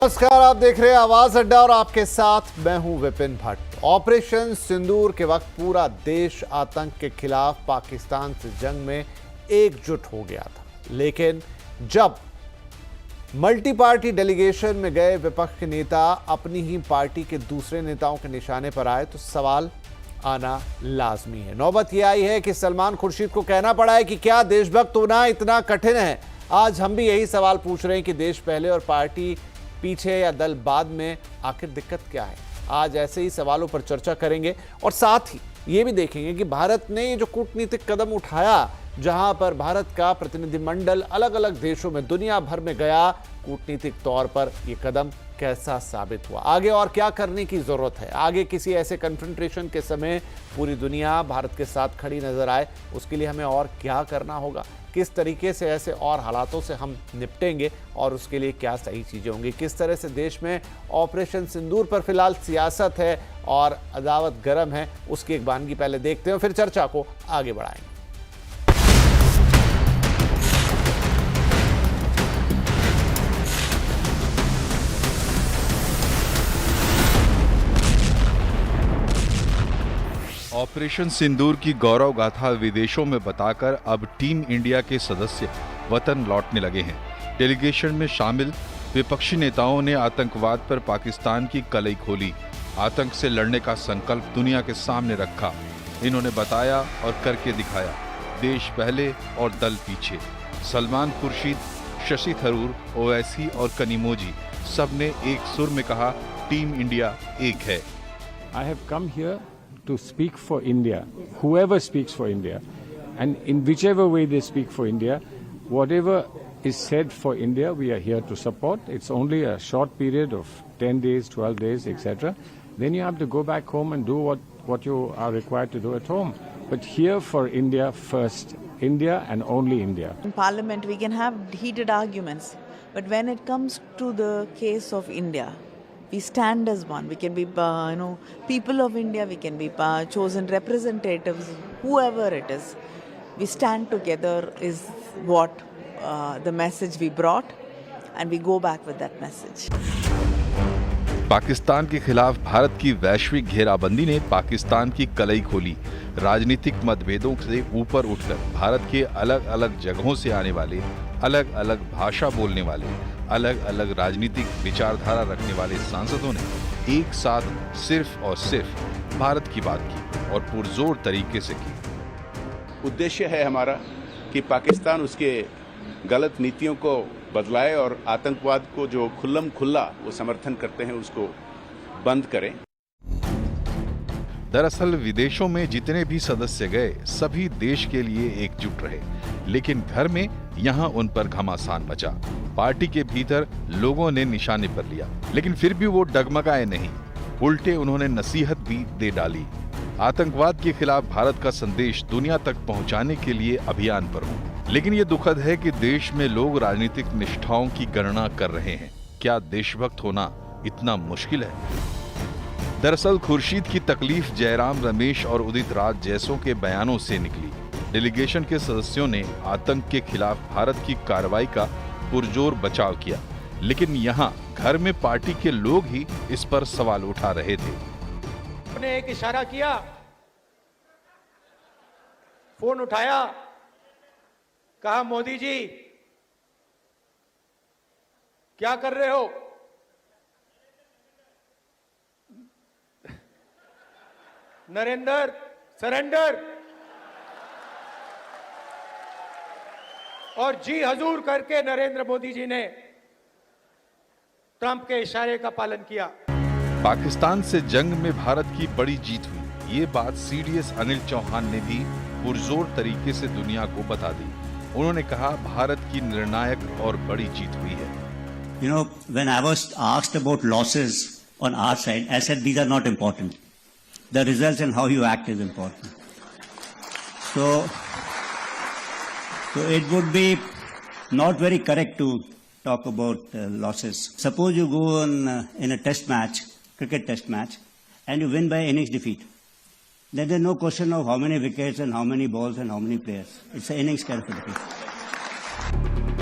नमस्कार, आप देख रहे हैं आवाज अड्डा और आपके साथ मैं हूं विपिन भट्ट। ऑपरेशन सिंदूर के वक्त पूरा देश आतंक के खिलाफ पाकिस्तान से जंग में एकजुट हो गया था, लेकिन जब मल्टी पार्टी डेलीगेशन में गए विपक्ष के नेता अपनी ही पार्टी के दूसरे नेताओं के निशाने पर आए तो सवाल आना लाजमी है। नौबत यह आई है कि सलमान खुर्शीद को कहना पड़ा है कि क्या देशभक्त होना इतना कठिन है। आज हम भी यही सवाल पूछ रहे हैं कि देश पहले और पार्टी पीछे या दल बाद में, आखिर दिक्कत क्या है। आज ऐसे ही सवालों पर चर्चा करेंगे और साथ ही ये भी देखेंगे कि भारत ने ये जो कूटनीतिक कदम उठाया, जहां पर भारत का प्रतिनिधिमंडल अलग अलग देशों में दुनिया भर में गया, कूटनीतिक तौर पर ये कदम कैसा साबित हुआ, आगे और क्या करने की जरूरत है। आगे किसी ऐसे कन्फ्रंटेशन के समय पूरी दुनिया भारत के साथ खड़ी नजर आए, उसके लिए हमें और क्या करना होगा, किस तरीके से ऐसे और हालातों से हम निपटेंगे और उसके लिए क्या सही चीज़ें होंगी, किस तरह से देश में ऑपरेशन सिंदूर पर फिलहाल सियासत है और अदावत गर्म है, उसकी एक वानगी पहले देखते हैं फिर चर्चा को आगे बढ़ाएंगे। ऑपरेशन सिंदूर की गौरव गाथा विदेशों में बताकर अब टीम इंडिया के सदस्य वतन लौटने लगे हैं। डेलीगेशन में शामिल विपक्षी नेताओं ने आतंकवाद पर पाकिस्तान की कलई खोली, आतंक से लड़ने का संकल्प दुनिया के सामने रखा। इन्होंने बताया और करके दिखाया, देश पहले और दल पीछे। सलमान खुर्शीद, शशि थरूर, ओवैसी और कनिमोझी सबने एक सुर में कहा, टीम इंडिया एक है। I have come here to speak for India, whoever speaks for India, and in whichever way they speak for India, whatever is said for India, we are here to support. It's only a short period of 10 days, 12 days, etc. Then you have to go back home and do what you are required to do at home. But here for India first, India and only India. In Parliament, we can have heated arguments, but when it comes to the case of India, we stand as one. We can be, people of India. We can be chosen representatives, whoever it is. We stand together is what the message we brought, and we go back with that message. Pakistan के खिलाफ भारत की वैश्विक घेराबंदी ने पाकिस्तान की कलई खोली। राजनीतिक मतभेदों से ऊपर उठकर भारत के अलग अलग जगहों से आने वाले, अलग अलग भाषा बोलने वाले, अलग अलग राजनीतिक विचारधारा रखने वाले सांसदों ने एक साथ सिर्फ और सिर्फ भारत की बात की और पुरजोर तरीके से की। उद्देश्य है हमारा कि पाकिस्तान उसके गलत नीतियों को बदलाए और आतंकवाद को जो खुल्लम खुल्ला वो समर्थन करते हैं उसको बंद करें। दरअसल विदेशों में जितने भी सदस्य गए सभी देश के लिए एकजुट रहे, लेकिन घर में यहाँ उन पर घमासान मचा। पार्टी के भीतर लोगों ने निशाने पर लिया, लेकिन फिर भी वो डगमगाए नहीं, उल्टे उन्होंने नसीहत भी दे डाली। आतंकवाद के खिलाफ भारत का संदेश दुनिया तक पहुंचाने के लिए अभियान पर हूं। लेकिन ये दुखद है कि देश में लोग राजनीतिक निष्ठाओं की गणना कर रहे हैं। क्या देशभक्त होना इतना मुश्किल है? दरअसल खुर्शीद की तकलीफ जयराम रमेश और उदित राज जैसों के बयानों से निकली। डेलीगेशन के सदस्यों ने आतंक के खिलाफ भारत की कार्रवाई का पुरजोर बचाव किया, लेकिन यहाँ घर में पार्टी के लोग ही इस पर सवाल उठा रहे थे। उन्होंने एक इशारा किया, फोन उठाया, कहा मोदी जी क्या कर रहे हो? नरेंद्र सरेंडर, और जी हजूर करके नरेंद्र मोदी जी ने ट्रंप के इशारे का पालन किया। पाकिस्तान से जंग में भारत की बड़ी जीत हुई, ये बात सीडीएस अनिल चौहान ने भी पुरजोर तरीके से दुनिया को बता दी। उन्होंने कहा, भारत की निर्णायक और बड़ी जीत हुई है। You know, when I was asked about losses on our side, I said these are not important. The results and how you act is important. So it would be not very correct to talk about losses. Suppose you go on in a test match, cricket test match, and you win by innings defeat. Then there's no question of how many wickets and how many balls and how many players. It's an innings kind of a defeat.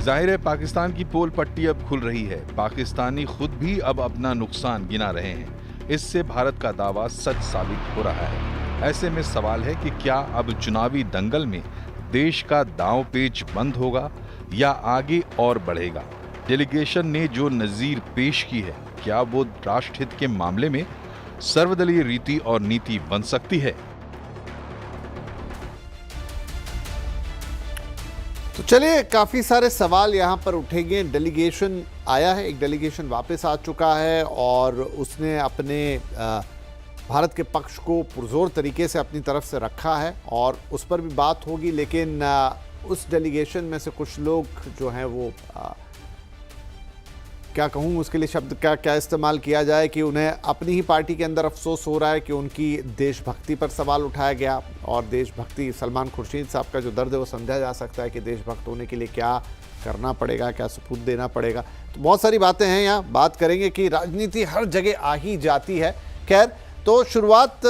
जाहिर है पाकिस्तान की पोल पट्टी अब खुल रही है। पाकिस्तानी खुद भी अब अपना नुकसान गिना रहे हैं। इससे भारत का दावा सच साबित हो रहा है। ऐसे में सवाल है कि क्या अब चुनावी दंगल में देश का दांव पेच बंद होगा या आगे और बढ़ेगा? डेलीगेशन ने जो नजीर पेश की है, क्या वो राष्ट्रहित के मामले में सर्वदलीय रीति और नीति बन सकती है? तो चलिए, काफी सारे सवाल यहाँ पर उठेंगे। डेलीगेशन आया है, एक डेलीगेशन वापस आ चुका है और उसने अपने भारत के पक्ष को पुरजोर तरीके से अपनी तरफ से रखा है और उस पर भी बात होगी। लेकिन उस डेलीगेशन में से कुछ लोग जो हैं वो क्या कहूँ, उसके लिए शब्द का क्या इस्तेमाल किया जाए कि उन्हें अपनी ही पार्टी के अंदर अफसोस हो रहा है कि उनकी देशभक्ति पर सवाल उठाया गया। और देशभक्ति, सलमान खुर्शीद साहब का जो दर्द है वो समझा जा सकता है कि देशभक्त होने के लिए क्या करना पड़ेगा, क्या सबूत देना पड़ेगा। तो बहुत सारी बातें हैं, यहाँ बात करेंगे कि राजनीति हर जगह आ ही जाती है। खैर, तो शुरुआत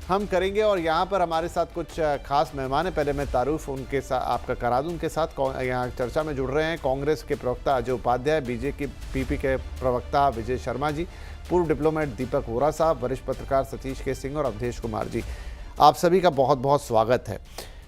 हम करेंगे और यहाँ पर हमारे साथ कुछ खास मेहमान हैं। पहले मैं तारुफ उनके साथ आपका करा दूँ। उनके साथ यहाँ चर्चा में जुड़ रहे हैं कांग्रेस के प्रवक्ता अजय उपाध्याय, बीजेपी के प्रवक्ता विजय शर्मा जी, पूर्व डिप्लोमेट दीपक वोरा साहब, वरिष्ठ पत्रकार सतीश के सिंह और अवधेश कुमार जी। आप सभी का बहुत बहुत स्वागत है।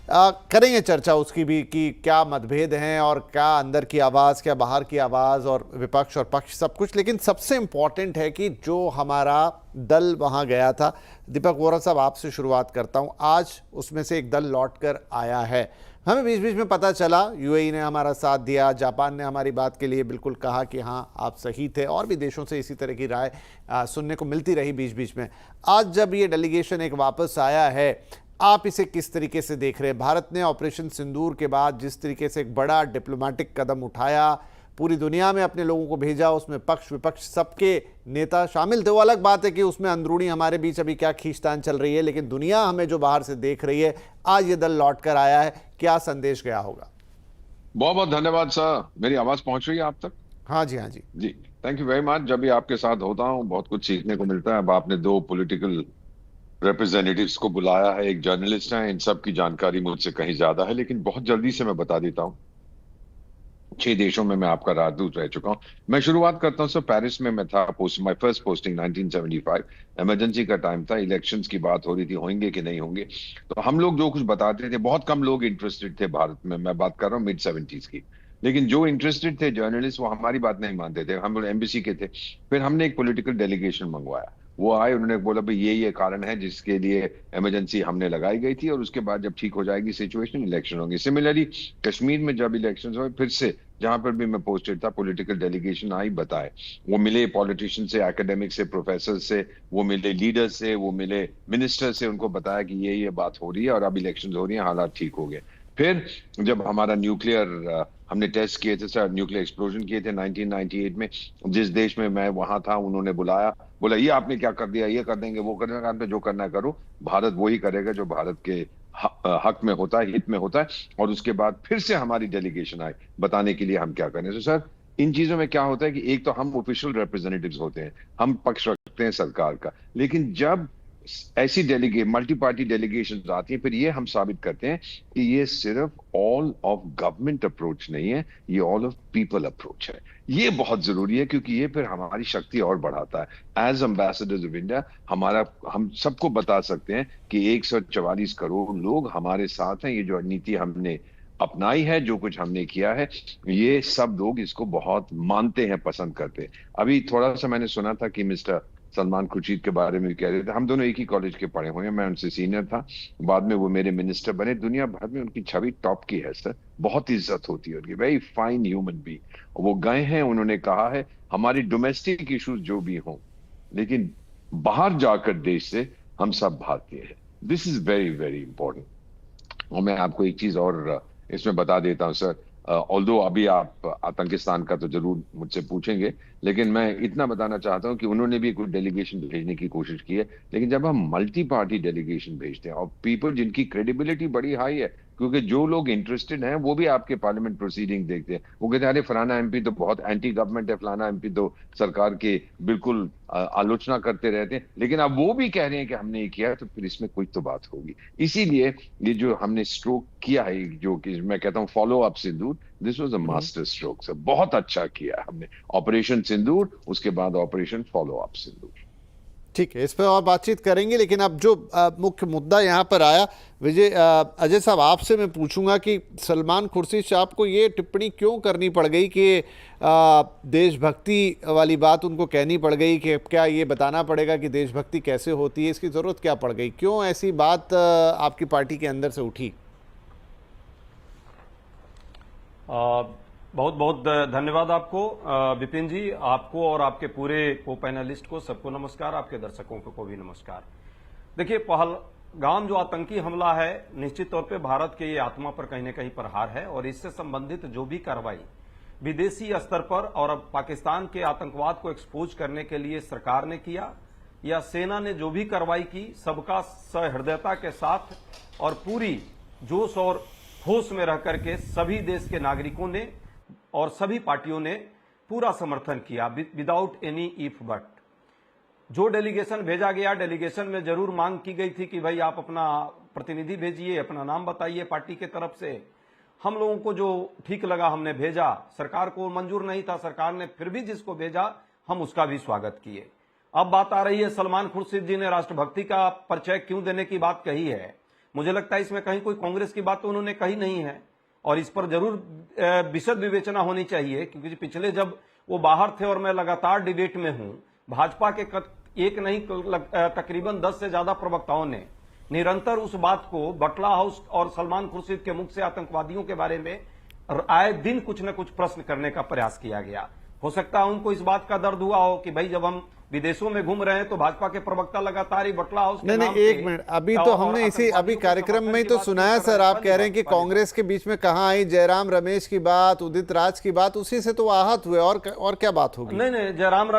करेंगे चर्चा उसकी भी कि क्या मतभेद हैं और क्या अंदर की आवाज़, क्या बाहर की आवाज़, और विपक्ष और पक्ष सब कुछ। लेकिन सबसे इम्पॉर्टेंट है कि जो हमारा दल वहाँ गया था, दीपक वोरा साहब आपसे शुरुआत करता हूँ। आज उसमें से एक दल लौट कर आया है। हमें बीच बीच में पता चला यूएई ने हमारा साथ दिया, जापान ने हमारी बात के लिए बिल्कुल कहा कि हाँ आप सही थे, और भी देशों से इसी तरह की राय सुनने को मिलती रही बीच बीच में। आज जब ये डेलीगेशन एक वापस आया है, आप इसे किस तरीके से देख रहे हैं? भारत ने ऑपरेशन सिंदूर के बाद जिस तरीके से एक बड़ा डिप्लोमेटिक कदम उठाया, पूरी दुनिया में अपने लोगों को भेजा, उसमें पक्ष विपक्ष सबके नेता शामिल थे। वो अलग बात है कि उसमें अंदरूनी हमारे बीच अभी क्या खींचतान चल रही है, लेकिन दुनिया हमें जो बाहर से देख रही है, आज ये दल लौट कर आया है, क्या संदेश गया होगा? बहुत बहुत धन्यवाद सर। मेरी आवाज पहुंच रही है आप तक? हाँ जी, हाँ जी जी, थैंक यू वेरी मच। जब भी आपके साथ होता हूँ बहुत कुछ सीखने को मिलता है। अब आपने दो पॉलिटिकल रिप्रेजेंटेटिव्स को बुलाया है, एक जर्नलिस्ट है, इन सब की जानकारी मुझसे कहीं ज्यादा है, लेकिन बहुत जल्दी से मैं बता देता हूँ। 6 देशों में मैं आपका राजदूत रह चुका हूँ। मैं शुरुआत करता हूँ सर, पेरिस में मैं था। माय फर्स्ट पोस्टिंग 1975, इमरजेंसी का टाइम था, इलेक्शंस की बात हो रही थी, होंगे कि नहीं होंगे। तो हम लोग जो कुछ बताते थे, बहुत कम लोग इंटरेस्टेड थे भारत में। मैं बात कर रहा हूँ मिड-70s की। लेकिन जो इंटरेस्टेड थे जर्नलिस्ट, वो हमारी बात नहीं मानते थे। हम लोग एम्बेसी के थे। फिर हमने एक पॉलिटिकल डेलीगेशन मंगवाया। वो आए, उन्होंने बोला भाई ये कारण है जिसके लिए इमरजेंसी हमने लगाई गई थी, और उसके बाद जब ठीक हो जाएगी सिचुएशन, इलेक्शन होंगे। सिमिलरली कश्मीर में जब इलेक्शन हुए, फिर से जहां पर भी मैं पोस्टेड था, पॉलिटिकल डेलीगेशन आई, बताए। वो मिले पॉलिटिशियन से, एकेडमिक से, प्रोफेसर से, वो मिले लीडर से, वो मिले मिनिस्टर से, उनको बताया कि ये बात हो रही है और अब इलेक्शन हो रही है, हालात ठीक हो गए। फिर जब हमारा न्यूक्लियर हमने टेस्ट किए थे सर, न्यूक्लियर एक्सप्लोजन किए थे 1998 में, जिस देश में मैं वहां था, उन्होंने बुलाया, बोला ये आपने क्या कर दिया, ये कर देंगे, वो कर देंगे, आपने जो करना है करो, भारत वही करेगा जो भारत के हक में होता है, हित में होता है। और उसके बाद फिर से हमारी डेलीगेशन आई बताने के लिए हम क्या करें। तो सर, इन चीजों में क्या होता है कि एक तो हम ऑफिशियल रिप्रेजेंटेटिव्स होते हैं, हम पक्ष रखते हैं सरकार का, लेकिन जब ऐसी मल्टी पार्टी डेलीगेशन आती है, फिर ये हम साबित करते हैं कि ये सिर्फ ऑल ऑफ गवर्नमेंट अप्रोच नहीं है, ये ऑल ऑफ पीपल अप्रोच है। ये बहुत जरूरी है, क्योंकि ये फिर हमारी शक्ति और बढ़ाता है। एज एम्बेसडर्स ऑफ इंडिया हम सबको बता सकते हैं कि 144 करोड़ लोग हमारे साथ हैं। ये जो नीति हमने अपनाई है, जो कुछ हमने किया है, ये सब लोग इसको बहुत मानते हैं, पसंद करते हैं। अभी थोड़ा सा मैंने सुना था कि मिस्टर सलमान खुर्शीद के बारे में भी कह रहे थे। हम दोनों एक ही कॉलेज के पढ़े हुए हैं, मैं उनसे सीनियर था, बाद में वो मेरे मिनिस्टर बने। दुनिया भर में उनकी छवि टॉप की है सर, बहुत इज्जत होती है उनकी, वेरी फाइन ह्यूमन बीइंग। वो गए हैं, उन्होंने कहा है हमारी डोमेस्टिक इश्यूज जो भी हों, लेकिन बाहर जाकर देश से हम सब भारतीय हैं। This is very very important. और मैं आपको एक चीज और इसमें बता देता हूं सर, ऑल्दो अभी आप आतंकिस्तान का तो जरूर मुझसे पूछेंगे, लेकिन मैं इतना बताना चाहता हूं कि उन्होंने भी कुछ डेलीगेशन भेजने की कोशिश की है। लेकिन जब हम मल्टी पार्टी डेलीगेशन भेजते हैं और पीपल जिनकी क्रेडिबिलिटी बड़ी हाई है, क्योंकि जो लोग इंटरेस्टेड हैं वो भी आपके पार्लियामेंट प्रोसीडिंग देखते हैं, वो कहते हैं अरे फलाना एमपी तो बहुत एंटी गवर्नमेंट है, फलाना एमपी तो सरकार के बिल्कुल आलोचना करते रहते हैं, लेकिन अब वो भी कह रहे हैं कि हमने ये किया है, तो फिर इसमें कुछ तो बात होगी। इसीलिए ये जो हमने स्ट्रोक किया है, जो कि मैं कहता हूँ follow up Sindoor, this was a master stroke sir, बहुत अच्छा किया हमने ऑपरेशन सिंदूर, उसके बाद ऑपरेशन फॉलो अप सिंदूर। ठीक है, इस पर और बातचीत करेंगे, लेकिन अब जो मुख्य मुद्दा यहाँ पर आया, अजय साहब आपसे मैं पूछूंगा कि सलमान खुर्शीद साहब को ये टिप्पणी क्यों करनी पड़ गई कि देशभक्ति वाली बात उनको कहनी पड़ गई, कि क्या ये बताना पड़ेगा कि देशभक्ति कैसे होती है, इसकी ज़रूरत क्या पड़ गई, क्यों ऐसी बात आपकी पार्टी के अंदर से उठी? बहुत बहुत धन्यवाद आपको विपिन जी, आपको और आपके पूरे को पैनलिस्ट को सबको नमस्कार, आपके दर्शकों को भी नमस्कार। देखिए, पहलगाम जो आतंकी हमला है, निश्चित तौर पे भारत के ये आत्मा पर कहीं न कहीं प्रहार है, और इससे संबंधित जो भी कार्रवाई विदेशी स्तर पर और अब पाकिस्तान के आतंकवाद को एक्सपोज करने के लिए सरकार ने किया या सेना ने जो भी कार्रवाई की, सबका सहृदयता के साथ और पूरी जोश और होश में रह करके सभी देश के नागरिकों ने और सभी पार्टियों ने पूरा समर्थन किया, विदाउट एनी इफ बट। जो डेलीगेशन भेजा गया, डेलीगेशन में जरूर मांग की गई थी कि भाई आप अपना प्रतिनिधि भेजिए, अपना नाम बताइए पार्टी के तरफ से। हम लोगों को जो ठीक लगा हमने भेजा, सरकार को मंजूर नहीं था, सरकार ने फिर भी जिसको भेजा हम उसका भी स्वागत किए। अब बात आ रही है, सलमान खुर्शीद जी ने राष्ट्रभक्ति का परिचय क्यों देने की बात कही है। मुझे लगता है इसमें कहीं कोई कांग्रेस की बात तो उन्होंने कही नहीं है, और इस पर जरूर विशद विवेचना होनी चाहिए, क्योंकि पिछले जब वो बाहर थे और मैं लगातार डिबेट में हूं, भाजपा के एक नहीं तकरीबन 10 से ज्यादा प्रवक्ताओं ने निरंतर उस बात को बटला हाउस और सलमान खुर्शीद के मुख से आतंकवादियों के बारे में आए दिन कुछ न कुछ प्रश्न करने का प्रयास किया गया। हो सकता है उनको इस बात का दर्द हुआ हो कि भाई जब हम विदेशों में घूम रहे हैं तो भाजपा के प्रवक्ता लगातार ही बटला हाउस के नाम नहीं, एक मिनट, अभी तो हमने इसी अभी कार्यक्रम में ही तो सुनाया सर, आप कह रहे हैं कि कांग्रेस के बीच में कहां आई जयराम रमेश की बात, उदित राज की बात, उसी से तो आहत हुए, और क्या बात होगी? नहीं, जयराम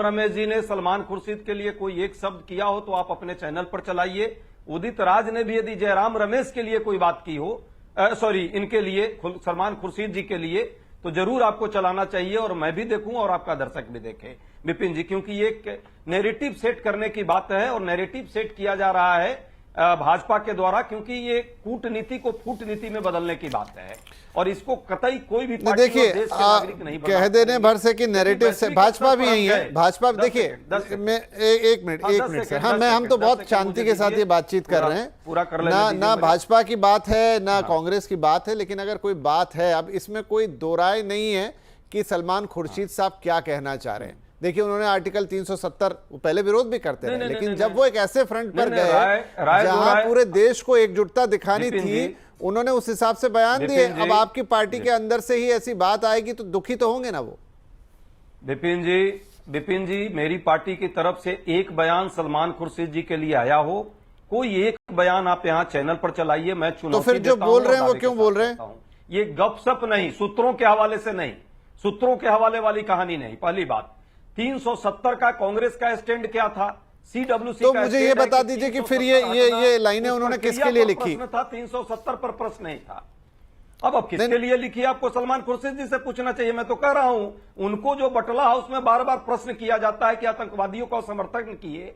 रमेश जी ने सलमान खुर्शीद के लिए कोई एक शब्द किया हो तो आप अपने चैनल पर चलाइए। उदित राज ने भी यदि जयराम रमेश के लिए कोई बात की हो, सॉरी इनके लिए, सलमान खुर्शीद जी के लिए, तो जरूर आपको चलाना चाहिए, और मैं भी देखूं और आपका दर्शक भी देखे विपिन जी, क्योंकि ये एक नैरेटिव सेट करने की बात है, और नैरेटिव सेट किया जा रहा है भाजपा के द्वारा, क्योंकि ये कूटनीति को फूटनीति में बदलने की बात है, और इसको कतई कोई भी पार्टी देखिए नहीं कह देने भर से कि नैरेटिव से भाजपा भी यही है, भाजपा देखिए, मैं एक मिनट सर, हम तो बहुत शांति के साथ ये बातचीत कर रहे हैं, पूरा कर ना भाजपा की बात है ना कांग्रेस की बात है, लेकिन अगर कोई बात है, अब इसमें कोई दो राय नहीं है कि सलमान खुर्शीद साहब क्या कहना चाह रहे हैं। देखिए, उन्होंने आर्टिकल 370 पहले विरोध भी करते रहे, लेकिन जब वो एक ऐसे फ्रंट पर गए जहां पूरे देश को एकजुटता दिखानी थी, उन्होंने उस हिसाब से बयान दिए। अब आपकी पार्टी के अंदर से ही ऐसी बात आएगी तो दुखी तो होंगे ना वो। विपिन जी, मेरी पार्टी की तरफ से एक बयान सलमान खुर्शीद जी के लिए आया हो, कोई एक बयान आप यहाँ चैनल पर चलाइए, मैं चुनौती तो फिर जो बोल रहे हैं वो क्यों बोल रहे हैं? ये गपशप नहीं, सूत्रों के हवाले से नहीं, सूत्रों के हवाले वाली कहानी नहीं। पहली बात, 370 का कांग्रेस का स्टैंड क्या था, सीडब्ल्यूसी तो मुझे ये बता दीजिए कि फिर ये लाइनें उन्होंने किसके लिए लिखी? प्रश्न था 370 पर प्रश्न नहीं था। अब किसके लिए लिखी आपको सलमान खुर्शीद जी से पूछना चाहिए। मैं तो कह रहा हूं, उनको जो बटला हाउस में बार बार प्रश्न किया जाता है कि आतंकवादियों का समर्थन किए,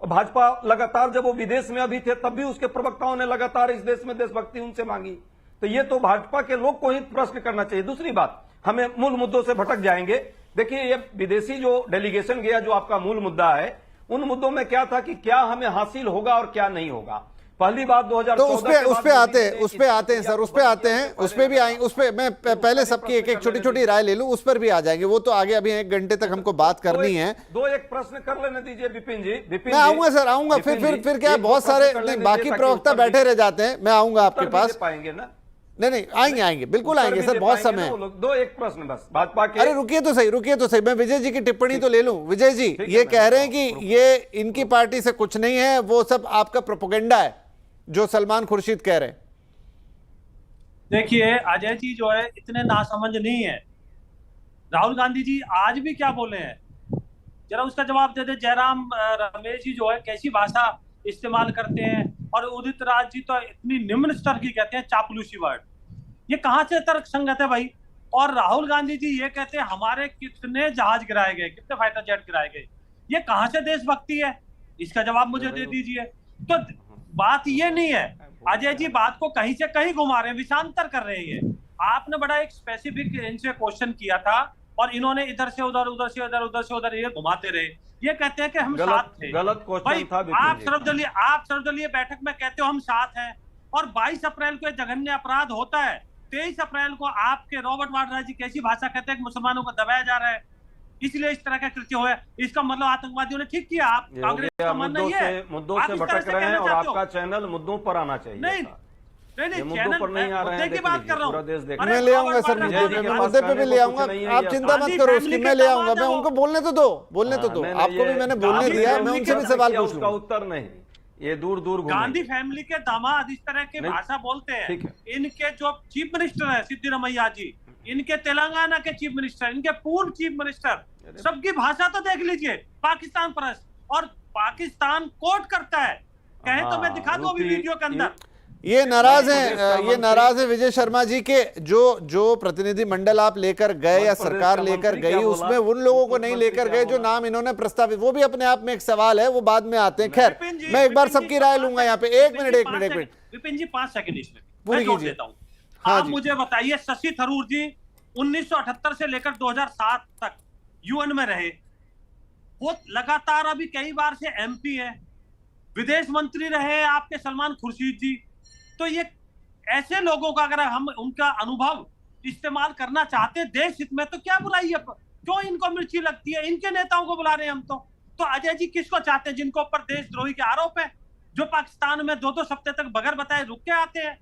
भाजपा लगातार जब वो विदेश में अभी थे तब भी उसके प्रवक्ताओं ने लगातार इस देश में देशभक्ति उनसे मांगी, तो ये तो भाजपा के लोग को ही प्रश्न करना चाहिए। दूसरी बात, हमें मूल मुद्दों से भटक जाएंगे। देखिए, ये विदेशी जो डेलीगेशन गया, जो आपका मूल मुद्दा है, उन मुद्दों में क्या था कि क्या हमें हासिल होगा और क्या नहीं होगा। पहली बात 2014 तो उस पे आते हैं सर, उस पे आते हैं, उस पे भी आएंगे, उस पे मैं पहले सबकी एक छोटी छोटी राय ले लूं, उस पर भी आ जाएंगे, वो तो आगे अभी 1 घंटे तक हमको बात करनी है। दो एक प्रश्न कर लेने दीजिए विपिन जी। मैं आऊंगा सर, आऊंगा, फिर क्या बहुत सारे बाकी प्रवक्ता बैठे रह जाते हैं, मैं आऊंगा आपके पास। पाएंगे ना? नहीं, आएंगे, बिल्कुल आएंगे सर, बहुत समय है। दो एक प्रश्न बस भाजपा के। अरे रुकिए तो सही, मैं विजय जी की टिप्पणी तो ले लूं। विजय जी ये कह रहे हैं कि ये इनकी पार्टी से कुछ नहीं है, वो सब आपका प्रोपेगेंडा है जो सलमान खुर्शीद कह रहे हैं। देखिए, अजय जी जो है इतने नासमझ नहीं है। राहुल गांधी जी आज भी क्या बोले हैं, जरा उसका जवाब दे दे। जयराम रमेश जी जो है कैसी भाषा इस्तेमाल करते हैं, और उदित राज जी तो इतनी निम्न स्तर की कहते हैं, चापलूसी वर्ड। ये कहां से तर्क संगत है भाई? और राहुल गांधी जी ये कहते हैं हमारे कितने जहाज गिराए गए, कितने फाइटर जेट गिराए गए। ये कहां से देशभक्ति है? इसका जवाब मुझे दे दीजिए। तो बात ये नहीं है, अजय जी बात को कहीं से कहीं घुमा रहे हैं, विषांतर कर रहे हैं। आपने बड़ा एक स्पेसिफिक इनसे क्वेश्चन किया था और इन्होंने इधर से उधर, उधर से उधर, उधर से उधर ये घुमाते रहे। ये कहते हैं कि हम साथ थे। गलत क्वेश्चन भाई था आप सर्वदलीय बैठक में कहते हो हम साथ हैं, और 22 अप्रैल को जघन्य अपराध होता है। 23 अप्रैल को आपके रॉबर्ट वाड्रा जी कैसी भाषा कहते हैं कि मुसलमानों को दबाया जा रहा है, इसलिए इस तरह का कृत्य हुआ है। इसका मतलब आतंकवादियों ने ठीक किया। आप कांग्रेस का मानना ये है, मुद्दों से भटक रहे हैं और आपका चैनल मुद्दों पर आना चाहिए। नहीं मुद्दों पर नहीं आ रहे हैं, की बात कर रहा हूँ। मैं ले आऊंगा सर, मुद्दे पे भी ले आऊंगा, आप चिंता मत करो उसकी, मैं ले आऊंगा। मैं उनको बोलने तो दो, आपको भी मैंने बोलने दिया, मैं उनसे भी सवाल पूछ लूंगा। उत्तर नहीं, ये दूर दूर गांधी फैमिली के दामाद इस तरह की भाषा बोलते हैं। इनके जो चीफ मिनिस्टर है सिद्धिरमैया जी, इनके तेलंगाना के चीफ मिनिस्टर, इनके पूर्व चीफ मिनिस्टर, सबकी भाषा तो देख लीजिए। पाकिस्तान परस्त, और पाकिस्तान कोट करता है। कहे तो मैं दिखा दूं अभी वीडियो के अंदर। ये नाराज हैं विजय शर्मा जी के जो प्रतिनिधि मंडल आप लेकर गए या सरकार लेकर गई, उसमें उन लोगों को नहीं लेकर गए जो नाम इन्होंने प्रस्तावित। वो भी अपने आप में एक सवाल है, वो बाद में आते हैं। खैर, मैं एक बार सबकी राय लूंगा यहाँ पे। एक मिनट विपिन जी 5 सेकंड इसमें पूरी कीजिए। आप मुझे बताइए, शशि थरूर जी 1978 से लेकर 2007 तक यूएन में रहे, वो लगातार अभी कई बार से एमपी है, विदेश मंत्री रहे आपके सलमान खुर्शीद जी। तो ये ऐसे लोगों का अगर हम उनका अनुभव इस्तेमाल करना चाहते देश हित में, तो क्या बुराई है? क्यों इनको मिर्ची लगती है? इनके नेताओं को बुला रहे हैं हम। तो अजय जी किसको चाहते हैं? जिनको ऊपर देशद्रोही के आरोप है, जो पाकिस्तान में 2-2 हफ्ते तक बगैर बताए रुक के आते हैं,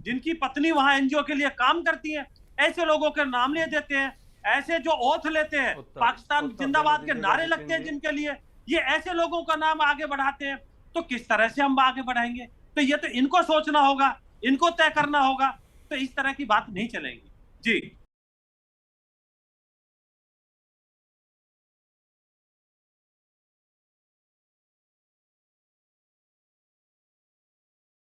जिनकी पत्नी वहां एनजीओ के लिए काम करती है, ऐसे लोगों के नाम ले देते हैं। ऐसे जो ओथ लेते हैं, पाकिस्तान जिंदाबाद के नारे लगते हैं जिनके लिए, ये ऐसे लोगों का नाम आगे बढ़ाते हैं। तो किस तरह से हम आगे बढ़ाएंगे? तो ये तो इनको सोचना होगा, इनको तय करना होगा। तो इस तरह की बात नहीं चलेगी जी।